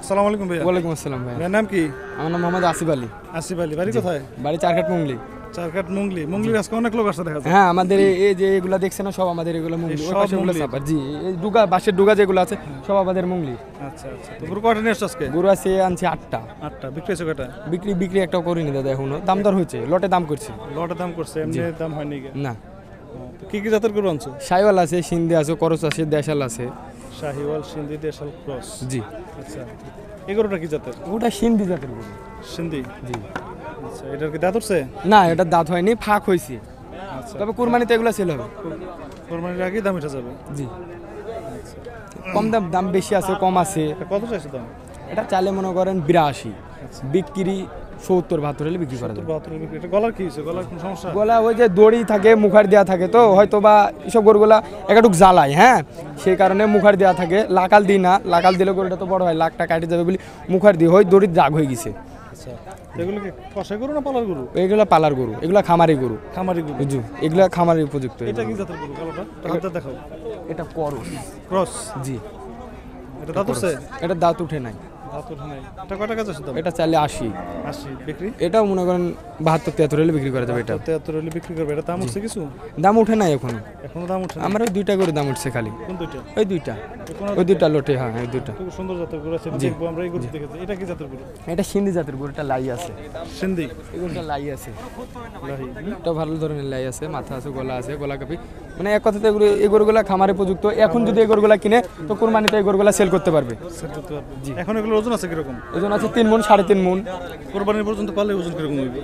আসসালামু আলাইকুম ভাইয়া। ওয়ালাইকুম আসসালাম ভাই। ভাইয়ের নাম কি? আমার নাম মোহাম্মদ আসিফ আলী। আসিফ আলী, বাড়ি কোথায়? বাড়ি চারঘাট মুংলি। চারঘাট মুংলি। মুংলির আজকে অনেক লোক আসছে দেখা যায়। হ্যাঁ, আমাদের এই যে এগুলা দেখছেন না, সব আমাদের এগুলো মুংলি। ওই সব পাশে ওগুলো মুংলির? সাপার। জি, এই ডুগা বাঁশের ডুগা যেগুলো আছে সব আমাদের মুংলি। আচ্ছা আচ্ছা। তো গরু কয়টা নিয়ে আসছো আজকে? গরু আছে আনছি 8টা। 8টা। বিক্রি হয়েছে কয়টা? বিক্রি একটাও করিনি দাদা এখনো। দাম দর হয়েছে, লটে দাম করছে। লটে দাম করছে, এমনি দাম হয়নি কি? না। তো কি কি জাতের গরু আনছো? সাইওয়াল আছে, সিন্ধি আছে, করস আছে, দেশাল আছে। শাহিওয়াল, সিন্ধি, দেশাল, ক্রস। জি। আচ্ছা। এই গরুটা কি জাতের? ওটা সিন্ধি জাতের গরু। সিন্ধি? জি। আচ্ছা, এটার কি দাঁত উঠছে? না, এটা দাঁত হয়নি, ফাঁক হয়েছে। আচ্ছা। তবে কুরবানিতে এগুলো সেল হবে। কোরবানির আগেই দাম উঠে যাবে? জি। কম দাম বেশি আছে, কম আছে। এটা কত চাইছো দাম? এটা চালে মনে করেন 82, বিক্রি 70-72 হলে বিক্রি করা যাবে। 72 বিক্রি। এটা গলার কি হয়েছে? গলার কোনো সমস্যা? গলা ওই যে দড়ি থাকে, মুখার দেওয়া থাকে, তো হয়তো বা এসব গরুগুলা একটু জ্বালায়, হ্যাঁ, সেই কারণে মুখার দেওয়া থাকে। লাকাল দিই না, লাকাল দিলে গরুটা তো বড় হয়, লাখটা কাটে যাবে বলে মুখার দিয়ে হয়, দড়ির দাগ হয়ে গেছে। আচ্ছা, এগুলো কি কষাই গরু না পালার গরু? এগুলা পালার গরু, এগুলা খামারি গরু। খামারি গরু? জি, এগুলা খামারি উপযুক্ত। এটা কি জাতের গরু? কালোটা হাতটা দেখাও। এটা করস। ক্রস? জি। এটা দাঁত উঠছে? এটা দাঁত উঠে নাই। দাঁত উঠে নাই। এটা কয় টাকা চাইছো দাম? এটা চালে 80। 80 বিক্রি? এটাও মনে করেন 72-73 হলে বিক্রি করা যাবে। এটা 73 হলে বিক্রি করবে। এটা দাম উঠছে কিছু? দাম উঠে নাই এখনো। এখনো দাম উঠে না? আমার ওই 2টা করে দাম উঠছে খালি। কোন দুইটা? ওই 2টা। ওই 2টা লোটে, হ্যাঁ, ওই 2টা। খুব সুন্দর জাতের গরু আছে, দেখবো আমরা। এই গরু দেখেছি। এটা কি জাতের গরু? এটা সিন্ধি জাতের গরু, এটা লাই আছে। সিন্ধি? এই গরুটা লাই আছে। লাহি? এটা ভালো ধরনের লাই আছে, মাথা আছে, গলা আছে, গলা কাপি। মানে এক কথাতে এগুলো, এই গরুগুলা খামারে উপযুক্ত। এখন যদি এই গরুগুলা কিনে তো কুরবানিতে এই গরুগুলা সেল করতে পারবে। সেল করতে পারবে? জি। এখন এগুলোর ওজন আছে কিরকম? ওজন আছে 3 মণ, 3.5 মণ। কুরবানির পর্যন্ত পারলে ওজন কিরকম হবে?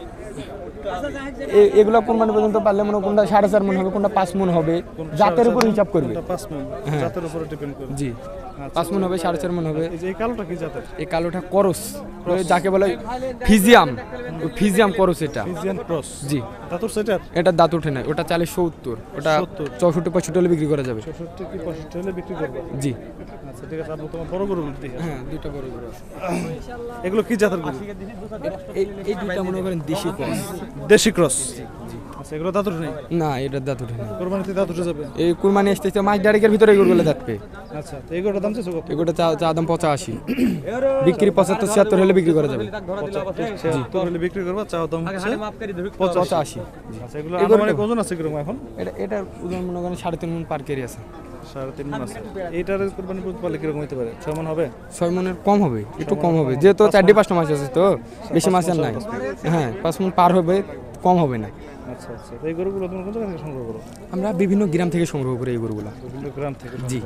এগুলা কুরবানি পর্যন্ত পারলে মনে কোনটা 4.5 মণ হবে, কোনটা 5 মণ হবে, জাতের উপর হিসাব করবে। 5 মণ জাতের উপর ডিপেন্ড করে? জি। 5 মণ হবে, 4.5 মণ হবে। এই কালোটা কি জাতের? এই কালোটা করস, যাকে বলে ফিজিয়াম। ওই ফিজিয়াম করস এটা। ফিজিয়ান ক্রস? জি। দাঁত উঠছে এটার? এটা দাঁত উঠে নাই। ওটা চালে 70, ওটা 64-65 হলে বিক্রি করা যাবে। 64 কি 65 হলে বিক্রি করবে? জি। আচ্ছা, ঠিক আছে। আপনি তোমার বড় গরু দেখি। হ্যাঁ, 2টা বড় গরু আছে। এগুলো কি জাতের গরু? এই 2টা মনে করেন দেশি ক্রস। দেশি ক্রস? আচ্ছা, এগুলো দাঁত উঠে নেই? না, এটা দাঁত উঠে নাই। কুরবানিতে দাঁত উঠে যাবে? এই কুরবানি আসতেছে মাস ডাইরেক্টের ভিতরে এই গরুগুলো দাঁত পেয়ে। আচ্ছা, তো এই গরুটার দাম চাইছো কত? এগুলো চা দাম 85, বিক্রি 75-76 হলে বিক্রি করা যাবে। 75 হলে বিক্রি করবা, চাও দাম হচ্ছে 85। আচ্ছা, এগুলো আনুমানিক ওজন আছে কিরকম এখন? এটার ওজন মনে করেন 3.5 মণ পার কেজি আছে। 3.5 মণ আছে। এইটার কুরবানি পারলে কিরকম হতে পারে? 6 মণ হবে? 6 মণের কম হবে, একটু কম হবে, যেহেতু 4-5টা মাস আছে, তো বেশি মাস আর নাই। হ্যাঁ, 5 মণ পার হবে, কম হবে না। আচ্ছা আচ্ছা। এই গরুগুলো তুমি কোন জায়গা থেকে সংগ্রহ করো? আমরা বিভিন্ন গ্রাম থেকে সংগ্রহ করি এই গরুগুলো। বিভিন্ন গ্রাম থেকে? জি,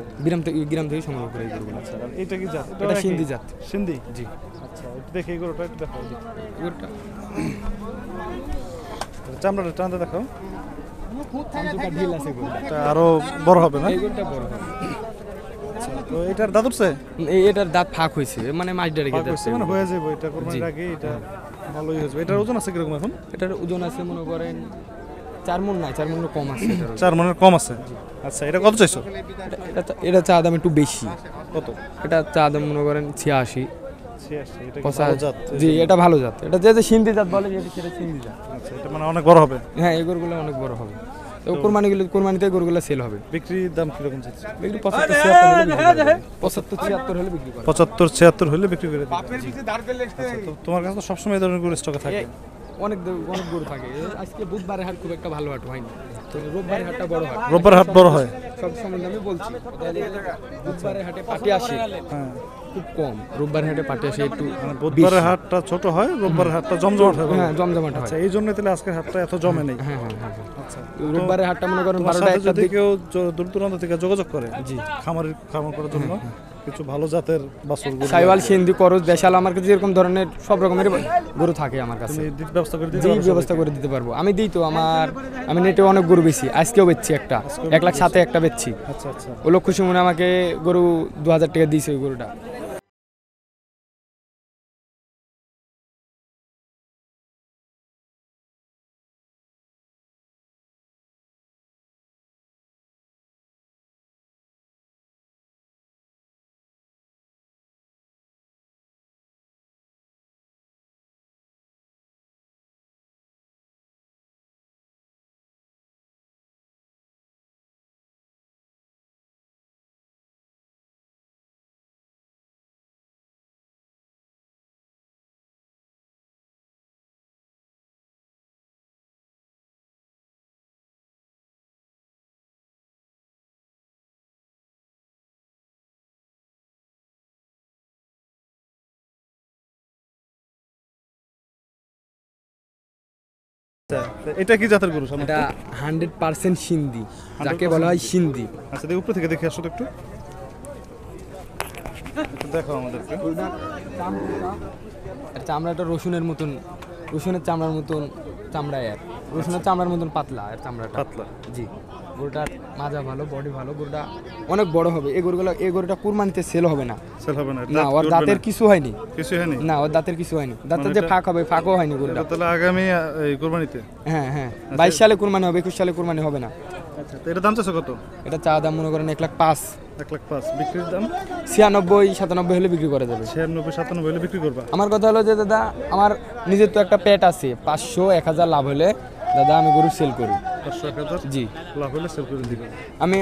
গ্রাম থেকে সংগ্রহ করি এই গরুগুলো। আচ্ছা, আর এইটা কি জাত? এটা সিন্ধি জাত। সিন্ধি? জি। আচ্ছা, একটু দেখি এই গরুটা একটু দেখাও। গরুটা চামড়াটা টানতে দেখাও। আমচুকা ঢিল আছে গরুটা। এটা আরো বড় হবে না? এই গরুটা বড় হবে। আচ্ছা, তো এটার দাঁত উঠছে? এটার দাঁত ফাঁক হয়েছে, মানে মাছ ডাইরেক্ট দাঁত হয়েছে। মানে হয়ে যাবে এটা কুরবানির আগে, এটা ভালোই হয়ে যাবে। এটার ওজন আছে কিরকম এখন? এটার ওজন আছে মনে করেন 4 মণ, নাই 4 মণের কম আছে। 4 মণের কম আছে? আচ্ছা, এটা কত চাইছো? এটা চা দাম একটু বেশি। কত? এটা চা দাম মনে করেন 86। 86? এটা কি ভালো জাত? জি, এটা ভালো জাত। এটা যে সিন্ধি জাত বলে, সেটা সিন্ধি জাত। আচ্ছা, এটা মানে অনেক বড় হবে? হ্যাঁ, এই গরুগুলো অনেক বড় হবে। তো কুরবানিতে গরুগুলো সেল হবে। বিক্রির দাম কিরকম চাইছো? বিক্রি 75-76 হলে বিক্রি করে। 75-76 হলে বিক্রি করে দিবে? আচ্ছা, তো তোমার কাছে তো সবসময় এই ধরনের গরু স্টকে থাকে? অনেক গরু থাকে। আজকে বুধবারের হাট খুব একটা ভালো হাট হয়নি, তো রোববারের হাটটা বড় হয়। রোববার হাট বড় হয়? সব সম্বন্ধে আমি বলছি। বুধবারের হাটে পাটি আসে খুব কম, রোববারের হাটে পাটি আসে একটু। বুধবারের হাটটা ছোট হয়, রোববারের হাটটা জমজমাট হয়? হ্যাঁ, জমজমাট হয়। আচ্ছা, এই জন্য তাহলে আজকের হাটটা এত জমে নেই? হ্যাঁ হ্যাঁ হ্যাঁ। আচ্ছা, রোববারের হাটটা মনে করেন তোমার 12টা সাথে 1টার যদি দিকে। কেউ দূর দূরান্ত থেকে যোগাযোগ করে জি, খামার করার জন্য, কিছু ভালো জাতের বাছুর গরু, সাইওয়াল, সিন্ধি, করস, দেশাল, আমার কাছে এরকম ধরনের সব রকমের গরু থাকে আমার কাছে। তুমি ব্যবস্থা করে দিতে জি, পারবে? ব্যবস্থা করে দিতে পারবো। আমি দিই তো, আমি নেটে অনেক গরু বেচি, আজকেও বেচছি একটা 1,07,000 একটা বেচছি। আচ্ছা আচ্ছা। ও লোক খুশি মনে আমাকে গরু 2000 টাকা দিয়েছে ওই গরুটা। আচ্ছা, এটা কি জাতের গরু সামনে? এটা 100% সিন্ধি, যাকে বলা হয় সিন্ধি। আচ্ছা, দেখো উপর থেকে দেখে আসো তো একটু দেখো আমাদেরকে। চামড়াটা রসুনের মতন, রসুনের চামড়ার মতন চামড়া, এর রসুনের চামড়ার মতন পাতলা, এর চামড়াটা পাতলা। জি, গরুটার মাজা ভালো, বডি ভালো, গরুটা অনেক বড় হবে। এই গরুটা কুরবানিতে সেল হবে না, সেল হবে না। না ওর দাঁতের কিছু হয়নি, কিছু হয়নি না ওর দাঁতের কিছু হয়নি, দাঁতের যে ফাঁক হবে ফাঁকও হয়নি গরুটা। তাহলে আগামী এই কুরবানিতে? হ্যাঁ হ্যাঁ, 22 সালে কুরবানি হবে, 21 সালে কুরবানি হবে না। আচ্ছা, তো এটা দাম চাচ্ছ কত? এটা চা দাম মনে করেন 1,05,000। 1,05,000 বিক্রির দাম? 96-97 হলে বিক্রি করা যাবে। 96-97 হলে বিক্রি করবা? আমার কথা হলো যে দাদা, আমার নিজের তো একটা পেট আছে, 500-1000 লাভ হলে দাদা আমি গরু সেল করি। 500-1000 জি, লাভ হলে সেল করে দিবেন?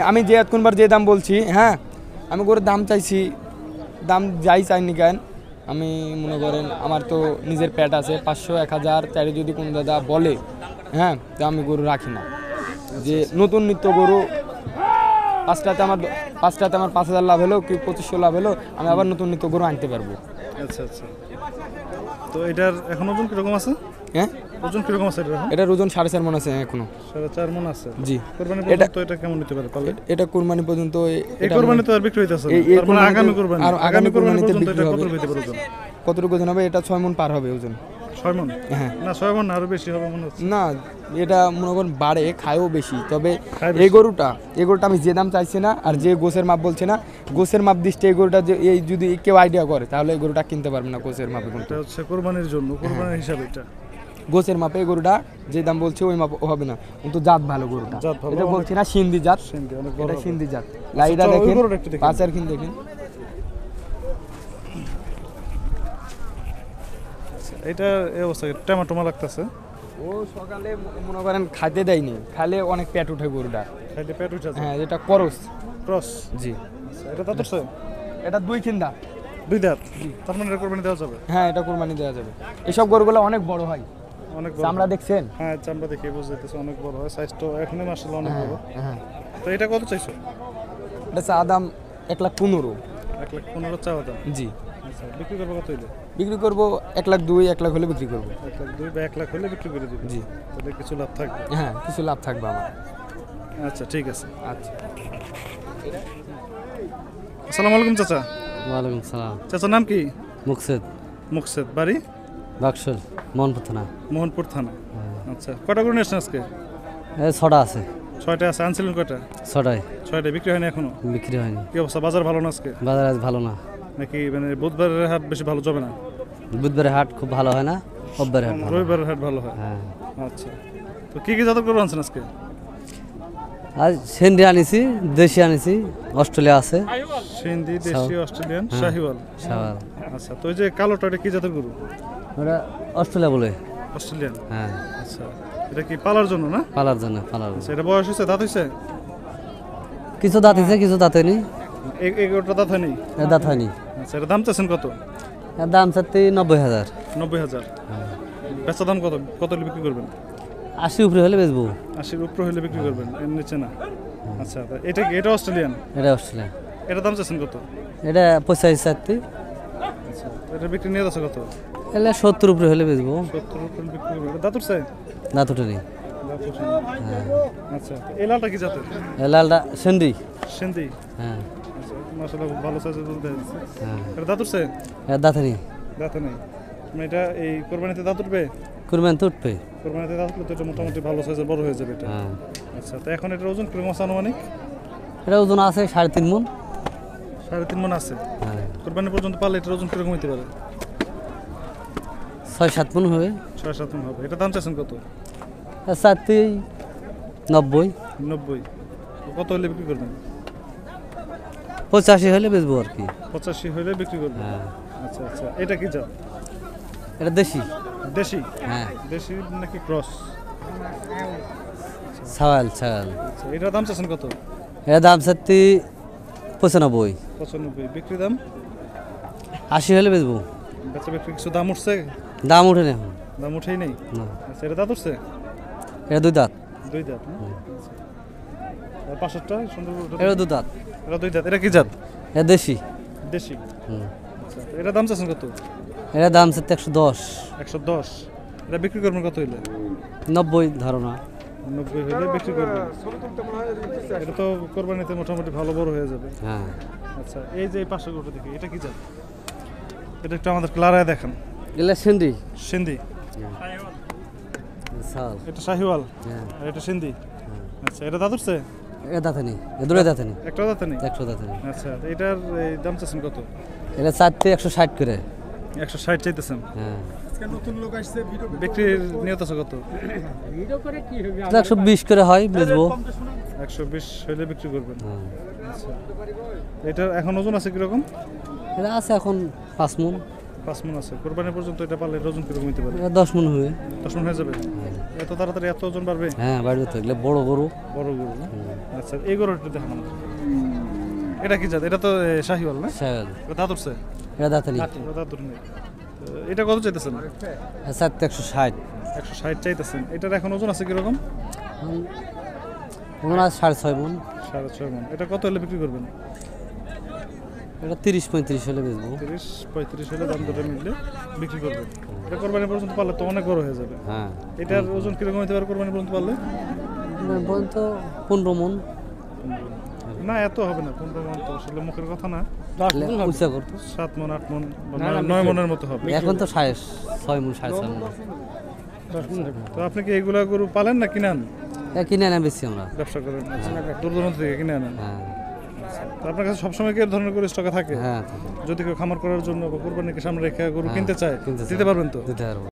আমি যে এতক্ষণবার যে দাম বলছি, হ্যাঁ আমি গরুর দাম চাইছি, দাম যাই চাইনি কেন, আমি মনে করেন আমার তো নিজের পেট আছে, 500-1000 চাইলে যদি কোনো দাদা বলে, হ্যাঁ তো আমি গরু রাখি না। যে নতুন নিত্য গরু পাঁচটাতে আমার 5,000 লাভ হলো কি 2500 লাভ হলো, আমি আবার নতুন নিত্য গরু আনতে পারবো। আচ্ছা আচ্ছা, তো এটার এখন ওজন কিরকম আছে? হ্যাঁ, ওজন কিরকম আছে? এটার ওজন 4.5 মণ আছে এখনো। 4.5 মণ আছে? জি। কুরবানি পর্যন্ত এটা কেমন নিতে পারে পারলে? এটা কুরবানি পর্যন্ত, এই কুরবানি তো আর বিক্রি হইতাছে না, তার মানে আগামী কুরবানিতে বিক্রি হবে। কত হইতে পারে ওজন? কতটুকু ওজন হবে? এটা 6 মণ পার হবে ওজন। 6 মণ? হ্যাঁ। না 6 মণ আরো বেশি হবে মনে হচ্ছে। না, এটা মনে করেন বাড়ে, খায়ও বেশি। তবে এই গরুটা আমি যে দাম চাইছি না, আর যে গোছের মাপ বলছে না, গোছের মাপ দৃষ্টি এই গরুটা যে এই যদি কেউ আইডিয়া করে তাহলে এই গরুটা কিনতে পারবে না গোছের মাপে। এটা হচ্ছে কুরবানির জন্য, কুরবানির হিসাবে এটা গোছের মাপে এই গরুটা যে দাম বলছে ওই মাপ হবে না, কিন্তু জাত ভালো গরুটা। এটা বলছি না সিন্ধি জাত, এটা সিন্ধি জাত। লাইটা দেখেন, পাঁচার কিন দেখেন। এটা এই অবস্থা টমেটো লাগতেছে। ও সকালে মনে করেন খাইতে দেয়নি, খাইলে অনেক পেট উঠে গরুটা, খাইতে পেট উঠে। হ্যাঁ, এটা ক্রস। জি। এটা দাঁতছে? এটা 2 খিন্দা, 2 দাঁত। তার মানে এটা কুরবানি দেওয়া যাবে? হ্যাঁ, এটা কুরবানি দেওয়া যাবে। এসব গরুগুলো অনেক বড় হয়, অনেক বড়। চামড়া দেখছেন? হ্যাঁ, চামড়া দেখে বুঝতে পারতেছি অনেক বড় হয়, সাইজটা এখানে মাশাআল্লাহ অনেক বড়। হ্যাঁ। তো এটা কত চাইছো? এটা চা দাম 1,15,000। 1,15,000 চাওয়া দাম? জি। আচ্ছা, বিক্রি করব কত হইলে? বিক্রি করব 1,02,000, 1,00,000 হলে বিক্রি করব। 1,02,000 বা 1,00,000 হলে বিক্রি করে দিবেন? জি। তাহলে কিছু লাভ থাকবে? হ্যাঁ, কিছু লাভ থাকবে আমার। আচ্ছা, ঠিক আছে। আচ্ছা। আসসালামু আলাইকুম চাচা। ওয়ালাইকুম সালাম। চাচার নাম কি? মুকসেদ। মুকসেদ, বাড়ি? বাক্সল, মোহনপুর থানা। মোহনপুর থানা। আচ্ছা, কটা করে নিয়েছেন আজকে? 6টা আছে। 6টা আছে। আনছিলেন কয়টা? 6টায়। 6টা বিক্রি হয়নি এখনো? বিক্রি হয়নি। কি অবস্থা, বাজার ভালো না আজকে? বাজার আজ ভালো না। নাকি মানে বুধবারের হাট বেশি ভালো যাবে না? বুধবারের হাট খুব ভালো হয় না, রবিবারের হাট ভালো। রবিবারের হাট ভালো হয়? হ্যাঁ। আচ্ছা, তো কি কি জাতের গরু আনছেন আজকে? আজ সিন্ধি আনিছি, দেশি আনিছি, অস্ট্রেলিয়া আছে। সিন্ধি, দেশি, অস্ট্রেলিয়ান, শাহিওয়াল। শাহিওয়াল। আচ্ছা, তো এই যে কালোটা এটা কি জাতের গরু? ওটা অস্ট্রেলিয়া বলে। অস্ট্রেলিয়ান? হ্যাঁ। আচ্ছা, এটা কি পালার জন্য না? পালার জন্য, পালার জন্য। আচ্ছা, এটা বয়স হয়েছে, দাঁত হয়েছে? কিছু দাঁত হয়েছে, কিছু দাঁত হয়নি। এই গরুটা দাঁত হয়নি? দাঁত হয়নি। আচ্ছা, এটা দাম চাচ্ছেন কত? এর দাম চাচ্ছি 90,000। 90,000? বেচা দাম কত? কত হলে বিক্রি করবেন? 80 উপরে হলে বেচবো। 80-র উপরে হলে বিক্রি করবেন, এর নিচে না? আচ্ছা, এটা কি? এটা অস্ট্রেলিয়ান? এটা অস্ট্রেলিয়া। এটা দাম চাচ্ছেন কত? এটা 85 চাচ্ছি। আচ্ছা, এটা বিক্রি নিয়ে যাচ্ছে কত? এলে 70 উপরে হলে বেচবো। 70 উপরে বিক্রি করবেন। দাঁত উঠছে? দাঁত উঠেনি। দাঁত উঠেনি। হ্যাঁ। আচ্ছা, এই লালটা কি জাতের? এই লালটা সিন্ধি। সিন্ধি? হ্যাঁ। আচ্ছা, মাশাআল্লাহ ভালো সাইজের দুধ দেয়। হ্যাঁ। এটা দাঁত উঠছে? এর দাঁত নেই। দাঁত নেই মানে এটা এই কুরবানিতে দাঁত উঠবে? কুরবানি তো উঠবে। কুরবানিতে দাঁত উঠলে তো এটা মোটামুটি ভালো সাইজের বড় হয়ে যাবে এটা। হ্যাঁ। আচ্ছা, তো এখন এটার ওজন কিরকম আছে আনুমানিক? এটা ওজন আছে 3.5 মণ। 3.5 মণ আছে? হ্যাঁ। কুরবানি পর্যন্ত পারলে এটার ওজন কিরকম হতে পারে? 6-7 মণ হবে। 6-7 মণ হবে। এটা দাম চাচ্ছেন কত? চাচ্ছি 90। 90? কত হলে বিক্রি করবেন? 85 হলে বেচবো আর কি। 85 হলে বিক্রি করবেন? হ্যাঁ। আচ্ছা আচ্ছা, এটা কি জাত? এটা দেশি। দেশি? হ্যাঁ। দেশি নাকি ক্রস? ছাওয়াল, ছাওয়াল। আচ্ছা, এটার দাম চাচ্ছেন কত? এর দাম চাচ্ছি 95। 95? বিক্রি দাম? 80 হলে বেচবো। বেচা বিক্রি কিছু দাম উঠছে? দাম উঠেনি এখন। দাম উঠেই নেই? না। আচ্ছা, এটা দাঁত উঠছে? এটা 2 দাঁত। 2 দাঁত? আচ্ছা, আর পাশেরটা সুন্দর? এটা 2 দাঁত। এটা 2 দাঁত। এটা কি জাত? এটা দেশি। দেশি? আচ্ছা, তো এটার দাম চাচ্ছেন কত? এর দাম চাচ্ছি 110। 110? এটা বিক্রি করবেন কত হইলে? 90 ধারণা। 90 হইলে বিক্রি করবেন। এটা তো কোরবানিতে মোটামুটি ভালো বড় হয়ে যাবে। হ্যাঁ। আচ্ছা, এই যে এই পাশে গরুটা দেখি, এটা কি জাত? এটা একটু আমাদের ক্লারায় দেখান। এগুলা সিন্ধি। সিন্ধি। সাল। এটা শাহিওয়াল। হ্যাঁ। আর এটা সিন্ধি। আচ্ছা, এটা দাঁত উঠছে? এটা দাঁতে নেই, এ দুটো দাঁতে নেই। একটা দাঁতে নেই? একটা দাঁতে নেই। আচ্ছা, এটার এই দাম চাচ্ছেন কত? এটা 160 করে। 160 চাইতেছেন? হ্যাঁ। বিক্রির নিয়ত আছে কত? 120 করে হয়, বেচবো। 120 হইলে বিক্রি করবেন। হ্যাঁ। আচ্ছা, এটার এখন ওজন আছে কিরকম? এটা আছে এখন 5 মণ। 5 মণ আছে। কোরবানি পর্যন্ত এটা পারলে ওজন কিরকম হইতে পারে? 10 মণ হবে। 10 মণ হয়ে যাবে? এত তাড়াতাড়ি এত ওজন বাড়বে? হ্যাঁ, বাড়বে তো, এগুলো বড় গরু। বড় গরু না? আচ্ছা, এই গরুটা দেখান আমাকে। এটা কি জাত? এটা তো শাহিওয়াল না? শাহিওয়াল। এটা দাঁত উঠছে? এটা দাঁতে নেই। এটা দাঁত উঠে নেই। এটা কত চাইতেছেন? 160। 160 চাইতেছেন। এটার এখন ওজন আছে কিরকম? ওজন আছে 6.5 মণ। 6.5 মণ। এটা কত হলে বিক্রি করবেন? এটা 30-35 হলে বেচবো। 30-35 হলে দাম দরে মিললে বিক্রি করবেন। এটা কোরবানি পর্যন্ত পারলে তো অনেক বড় হয়ে যাবে। হ্যাঁ। এটার ওজন কিরকম হতে পারে কোরবানি পর্যন্ত পারলে? বলতো 15 মণ। না, এত হবে না। 15 মণ তো আসলে মুখের কথা না। উঁচা করতো 7 মণ, 8 মণ, 9 মণের মতো হবে। এখন তো 6 মণ, 6.5 মণ। তো আপনি কি এইগুলা গরু পালেন না কিনেন? কিনে আনা বেশি আমরা। ব্যবসা করেন? দূর দূরান্ত থেকে কিনে আনেন? হ্যাঁ। তো আপনার কাছে সবসময় কি এই ধরনের গরু স্টকে থাকে? হ্যাঁ। যদি কেউ খামার করার জন্য বা কোরবানিকে সামনে রেখে গরু কিনতে চায়, দিতে পারবেন তো? দিতে পারবো।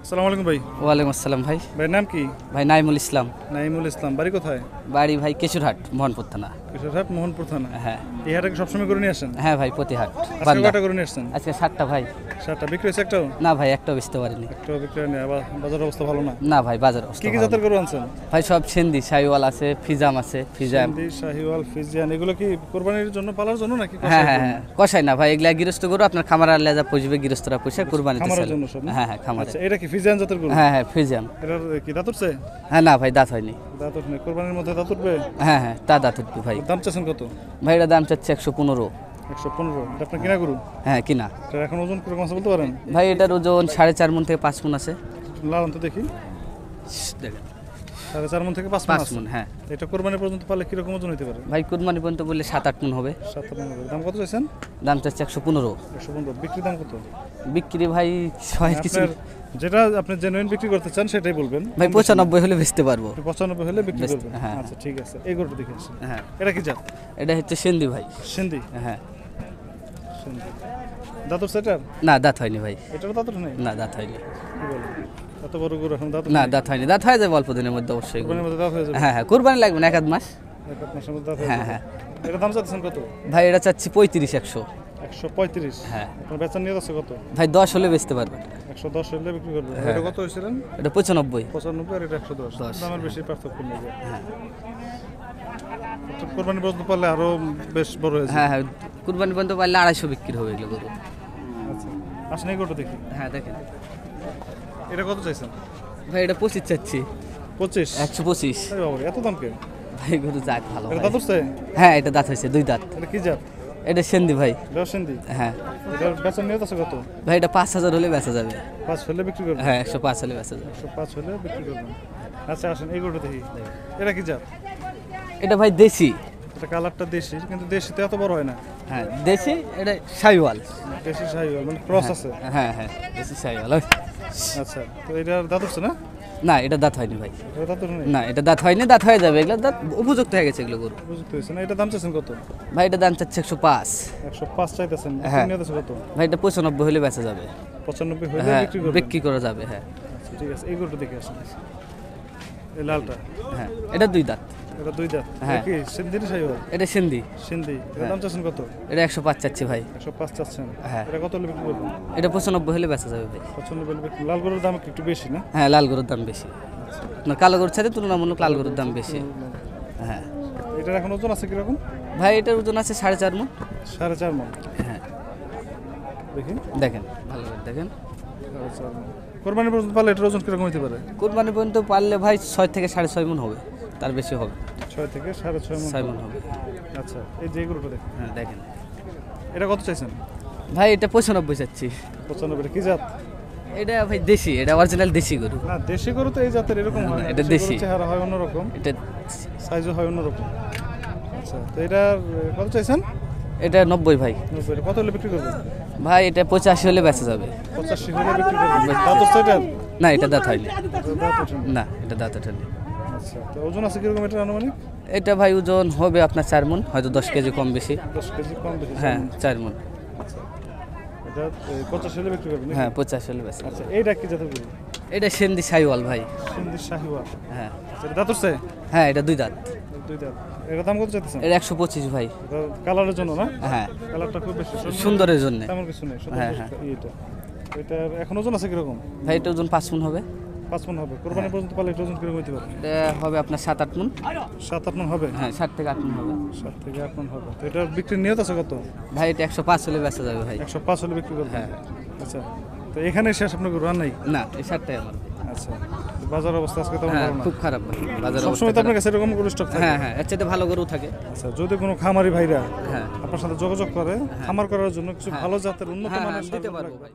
আসসালামু আলাইকুম ভাই। ওয়ালাইকুম আসসালাম ভাই। ভাই নাম কি? ভাই নাইমুল ইসলাম। নাইমুল ইসলাম। বাড়ি কোথায়? বাড়ি ভাই কেশুরহাট, মোহনপুর থানা। কিশোরহাট, মোহনপুর থানা। হ্যাঁ। এই হাটে সবসময় করে নিয়ে আসেন? হ্যাঁ ভাই, প্রতিহাট। আজকে কয়টা করে নিয়ে আসছেন? আজকে 7টা ভাই। 7টা বিক্রি হয়েছে? একটাও না ভাই, একটাও বেচতে পারিনি। একটাও বিক্রি হয়নি। আবার বাজারের অবস্থা ভালো না? না ভাই, বাজার কি কি জাতের গরু আনছেন? ভাই সব সিন্ধি, শাহিওয়াল আছে, ফিজাম আছে। ফিজাম, সিন্ধি, শাহিওয়াল, ফ্রিজিয়ান, এগুলো কি কোরবানির জন্য পালার জন্য নাকি? হ্যাঁ হ্যাঁ হ্যাঁ, কষাই না ভাই, এগুলা গৃহস্থ গরু। আপনার খামার আল্লাহ যা পুষবে, গৃহস্থরা পুষে কোরবানিতে খামারের চলে। জন্য সব না? হ্যাঁ হ্যাঁ, খামার। আচ্ছা, এটা কি ফ্রিজিয়ান জাতের গরু? হ্যাঁ হ্যাঁ, ফিজাম। এটার কি দাঁত উঠছে? হ্যাঁ না ভাই, দাঁত হয়নি। দাঁত উঠবে? কোরবানির মধ্যে দাঁত উঠবে? হ্যাঁ হ্যাঁ, তা দাঁত উঠবে ভাই। দাম চাচ্ছেন কত? ভাই এটা দাম চাচ্ছে 115। 115? এটা আপনার কিনা গরু? হ্যাঁ, কিনা। এটা এখন ওজন কিরকম আছে বলতে পারেন? ভাই এটার ওজন 4.5 মণ থেকে 5 মণ আছে। লালন তো দেখি। দেখেন, 4.5 মণ থেকে 5 মণ 5 আছে। মণ। হ্যাঁ এটা কোরবানি পর্যন্ত পারলে কিরকম ওজন হতে পারে? ভাই, কুরবানি পর্যন্ত বললে 7-8 মণ হবে। 7 মণ হবে। দাম কত চাইছেন? দাম চাচ্ছে 115। 115। বিক্রি দাম কত? বিক্রি ভাই ছয় কিছু। আপনার যেটা আপনি জেনুইন বিক্রি করতে চান সেটাই বলবেন। ভাই 95 হলে বেচতে পারবো। 95 হলে বিক্রি করবেন? হ্যাঁ। আচ্ছা, ঠিক আছে। এই গরুটা দেখে আসেন। হ্যাঁ, এটা কি জাত? এটা হচ্ছে সিন্ধি ভাই। সিন্ধি? হ্যাঁ। সিন্ধি। দাঁতর সেটার? না, দাঁত হয়নি ভাই। এটারও দাঁতর নেই? না, দাঁত হয়নি। কি বলেন? এত বড় গরু এখন দাঁত না, দাঁত হয়নি। দাঁত হয়ে যাবে অল্প দিনের মধ্যে অবশ্যই। কোরবানির মধ্যে দাঁত হয়ে যাবে? হ্যাঁ হ্যাঁ, কুরবানি লাগবে না, 1 মাস। 1 মাসের মধ্যে দাঁত হয়ে হ্যাঁ যাবে? হ্যাঁ। এটা দাম চাচ্ছেন কত? ভাই এটা চাচ্ছি 35-100। 135? হ্যাঁ। আপনার বেচার নিয়ে আছে কত? ভাই 10 হলে বেচতে পারবেন। 110 হলে বিক্রি করবেন? এটা কত হয়েছিলেন? এটা 95। 95 আর এটা 110। 10। দামের বেশি পার্থক্য নেই। হ্যাঁ তো কোরবানি পর্যন্ত পারলে আরো বেশ বড় হয়েছে। হ্যাঁ হ্যাঁ, কুরবানি পর্যন্ত পারলে 250 বিক্রি হবে এগুলো গরু। আচ্ছা, আসেন এই গরুটা দেখি। হ্যাঁ দেখেন, এটা কত চাইছেন? ভাই এটা 25 চাচ্ছি। 25? 125। আরে বাবা, এত দাম কে? ভাই গরু যাক ভালো এটা ভাই। দাঁত উঠছে? হ্যাঁ, এটা দাঁত হয়েছে 2 দাঁত। এটা কি জাত? এটা সিন্ধি ভাই। এটা সিন্ধি? হ্যাঁ। এটার বেচার নিয়ত আছে কত? ভাই এটা 5000 হলে বেচা যাবে। 5 হলে বিক্রি করবেন? হ্যাঁ, 105 হলে বেচা যাবে। 105 হলে বিক্রি করবেন। আচ্ছা, আসেন এই গরুটা দেখি। এটা কি জাত? এটা ভাই দেশি। এটা কালারটা দেশি, কিন্তু দেশিতে এত বড় হয় না। হ্যাঁ, দেশি। এটা শাহিওয়াল। দেশি শাহিওয়াল মানে ক্রস আছে? হ্যাঁ হ্যাঁ, দেশি শাহিওয়াল। আচ্ছা, তো এটার দাঁত উঠছে না? না, এটা দাঁত হয়নি ভাই। এটা দাঁত উঠে নেই? না, এটা দাঁত হয়নি। দাঁত হয়ে যাবে, এগুলো দাঁত উপযুক্ত হয়ে গেছে এগুলো গরু। উপযুক্ত হয়েছে না? এটা দাম চাচ্ছেন কত? ভাই এটা দাম চাচ্ছে 105। 105 চাইতেছেন? হ্যাঁ। নিয়ত আছে কত? ভাই এটা 95 হলে বেচা যাবে। 95 হলে হ্যাঁ, বিক্রি করবেন? বিক্রি করা যাবে। হ্যাঁ আচ্ছা, ঠিক আছে। এই গরুটা দেখে আসেন। এই লালটা? হ্যাঁ, এটা 2 দাঁত। এটা দুই দাঁত হ্যাঁ। কি সিন্ধি না শাহিওয়াল? এটা সিন্ধি। সিন্ধি। এর দাম চাচ্ছেন কত? এটা 105 চাচ্ছি ভাই। 105 চাচ্ছেন। হ্যাঁ। এটা কত হলে বিক্রি করবেন? এটা 95 হলে বেচা যাবে ভাই। 95 হলে বিক্রি। লাল গরুর দাম একটু বেশি না? হ্যাঁ, লাল গরুর দাম বেশি। আপনার কালো গরুর সাথে তুলনামূলক লাল গরুর দাম বেশি। হ্যাঁ। এটার এখন ওজন আছে কিরকম? ভাই এটার ওজন আছে 4.5 মণ। 4.5 মণ। হ্যাঁ, দেখি দেখেন ভালো করে দেখেন। 4.5 মণ। কোরবানি পর্যন্ত পারলে এটার ওজন কিরকম হতে পারে? কুরবানি পর্যন্ত পারলে ভাই 6 থেকে 6.5 মণ হবে, তার বেশি হবে। 6 থেকে 6.5 মণ। 6 মণ হবে। আচ্ছা, এই যে গরুটা দেখেন। হ্যাঁ দেখেন। এটা কত চাইছেন? ভাই এটা 95 চাচ্ছি। 95। কি জাত? এটা ভাই দেশি, এটা অরিজিনাল দেশি গরু। না, দেশি গরু তো এই জাতের এরকম হয় না। এটা দেশি। চেহারা হয় অন্যরকম, এটা সাইজও হয় অন্যরকম। আচ্ছা, তো এটা কত চাইছেন? এটা 90 ভাই। 90। কত হলে বিক্রি করবেন? ভাই এটা 85 হলে বেচা যাবে। 85 হলে বিক্রি করবেন। দাঁত আছে এটা? না, এটা দাঁত হয়নি। দাঁত ওঠেনি। না, এটা দাঁত ওঠেনি। আচ্ছা, তো ওজন আছে কিরকম এটা আনুমানিক? এটা ভাই ওজন হবে আপনার 4 মণ, হয়তো 10 কেজি কম বেশি। 10 কেজি কম বেশি। হ্যাঁ, 4 মণ। আচ্ছা, এটা 85 হলে বিক্রি করবেন নাকি? হ্যাঁ, 85 হলে বেচা। আচ্ছা, এইটা কি জাতের গরু? এটা সিন্ধি শাহিওয়াল ভাই। সিন্ধি শাহিওয়াল। হ্যাঁ। আচ্ছা, এটা দাঁত আছে? হ্যাঁ, এটা 2 দাঁত। দুই দাঁত। এটার দাম কত চাইতেছেন? এটা 125 ভাই। এটা কালারের জন্য না? হ্যাঁ, কালারটা খুব বেশি সুন্দরের জন্য। তেমন কিছু নেই। হ্যাঁ, হ্যাঁ। এটা এটার এখন ওজন আছে কিরকম? ভাই এটা ওজন 5 মণ হবে। 5 মণ হবে। কোরবানি পর্যন্ত পারলে এটা ওজন কিরকম হতে পারে? এটা হবে আপনার 7-8 মণ। 7-8 মণ হবে। হ্যাঁ, 7 থেকে 8 মণ হবে। 7 থেকে 8 মণ হবে। তো এটার বিক্রির নিয়ত আছে কত? ভাই এটা 105 হলে বেচা যাবে ভাই। 105 হলে বিক্রি করবেন? হ্যাঁ। আচ্ছা, তো এখানে শেষ আপনার গরু আর নাই? না, এই 7টাই আমার। আচ্ছা, তো বাজার অবস্থা আজকে তেমন হ্যাঁ, ভালো না? খুব খারাপ ভাই বাজার অবস্থা। সবসময় তো আপনার কাছে এরকম গরু স্টক থাকে? হ্যাঁ, হ্যাঁ, এর চাইতে ভালো গরু থাকে। আচ্ছা, যদি কোনো খামারি ভাইরা হ্যাঁ। আপনার সাথে যোগাযোগ করে খামার করার জন্য কিছু হ্যাঁ। ভালো জাতের উন্নত হ্যাঁ, মানের দিতে সার পারবো লাগবে। ভাই।